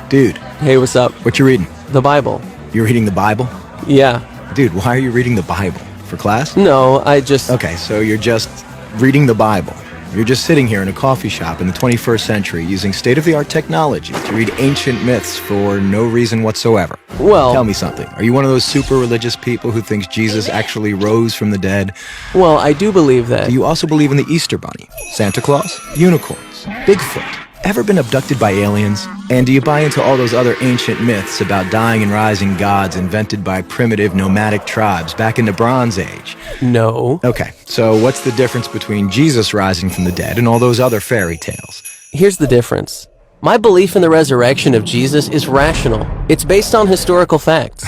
Dude, Hey, what's up? what you reading? The Bible. You're reading the Bible? Yeah. Dude, why are you reading the Bible? For class? No, I just... Okay, so you're just reading the Bible. You're just sitting here in a coffee shop in the 21st century using state-of-the-art technology to read ancient myths for no reason whatsoever. Well... Tell me something. Are you one of those super religious people who thinks Jesus actually rose from the dead? Well, I do believe that. Do you also believe in the Easter Bunny, Santa Claus, unicorns, Bigfoot? Ever been abducted by aliens? And do you buy into all those other ancient myths about dying and rising gods invented by primitive nomadic tribes back in the Bronze Age? No. Okay, so what's the difference between Jesus rising from the dead and all those other fairy tales? Here's the difference. My belief in the resurrection of Jesus is rational. It's based on historical facts.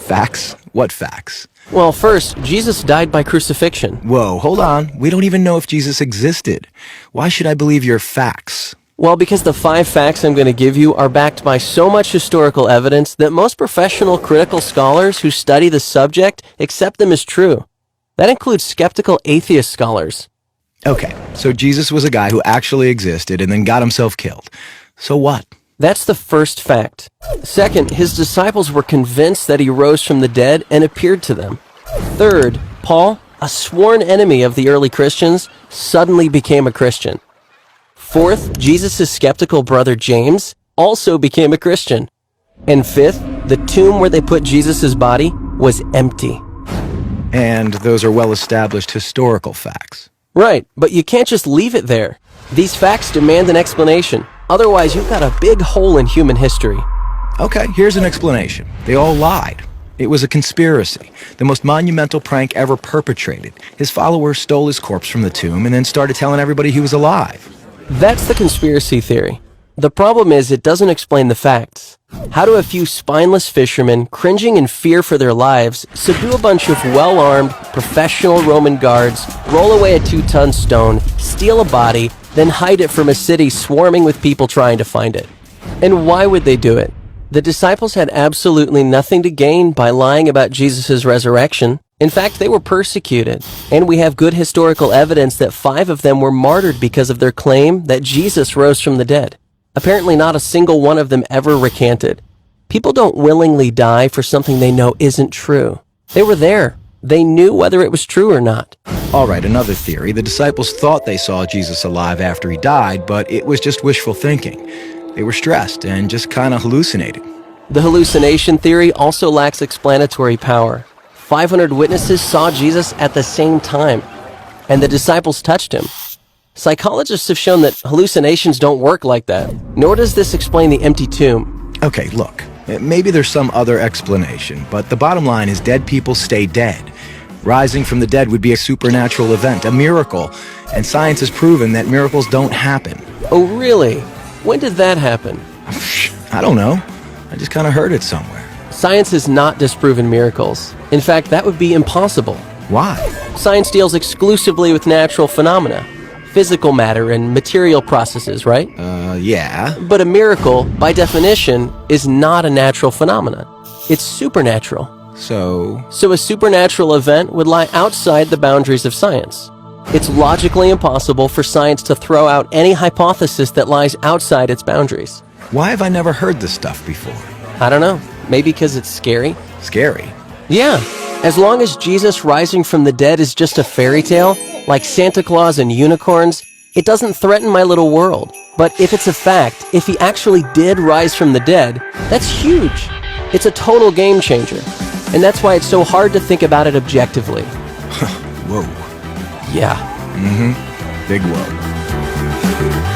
Facts? What facts? Well, first, Jesus died by crucifixion. Whoa, hold on. We don't even know if Jesus existed. Why should I believe your facts? Well, because the 5 facts I'm going to give you are backed by so much historical evidence that most professional critical scholars who study the subject accept them as true. That includes skeptical atheist scholars. Okay, so Jesus was a guy who actually existed and then got himself killed. So what? That's the first fact. Second, his disciples were convinced that he rose from the dead and appeared to them. Third, Paul, a sworn enemy of the early Christians, suddenly became a Christian. Fourth, Jesus' skeptical brother James also became a Christian. And fifth, the tomb where they put Jesus' body was empty. And those are well-established historical facts. Right, but you can't just leave it there. These facts demand an explanation. Otherwise, you've got a big hole in human history. Okay, here's an explanation. They all lied. It was a conspiracy, the most monumental prank ever perpetrated. His followers stole his corpse from the tomb and then started telling everybody he was alive. That's the conspiracy theory. The problem is it doesn't explain the facts. How do a few spineless fishermen, cringing in fear for their lives, subdue a bunch of well-armed, professional Roman guards, roll away a 2-ton stone, steal a body, then hide it from a city swarming with people trying to find it? And why would they do it? The disciples had absolutely nothing to gain by lying about Jesus' resurrection. In fact, they were persecuted, and we have good historical evidence that 5 of them were martyred because of their claim that Jesus rose from the dead. Apparently not a single one of them ever recanted. People don't willingly die for something they know isn't true. They were there. They knew whether it was true or not. All right, another theory. The disciples thought they saw Jesus alive after he died, but it was just wishful thinking. They were stressed and just kind of hallucinated. The hallucination theory also lacks explanatory power. 500 witnesses saw Jesus at the same time, and the disciples touched him. Psychologists have shown that hallucinations don't work like that, nor does this explain the empty tomb. Okay, look, maybe there's some other explanation, but the bottom line is dead people stay dead. Rising from the dead would be a supernatural event, a miracle, and science has proven that miracles don't happen. Oh, really? When did that happen? I don't know. I just kind of heard it somewhere. Science has not disproven miracles. In fact, that would be impossible. Why? Science deals exclusively with natural phenomena, physical matter and material processes, right? Yeah. But a miracle, by definition, is not a natural phenomenon. It's supernatural. So a supernatural event would lie outside the boundaries of science. It's logically impossible for science to throw out any hypothesis that lies outside its boundaries. why have I never heard this stuff before? I don't know. Maybe because it's scary? Scary? Yeah. As long as Jesus rising from the dead is just a fairy tale, like Santa Claus and unicorns, it doesn't threaten my little world. But if it's a fact, if he actually did rise from the dead, that's huge. It's a total game changer. And that's why it's so hard to think about it objectively. Whoa. Yeah. Big whoa.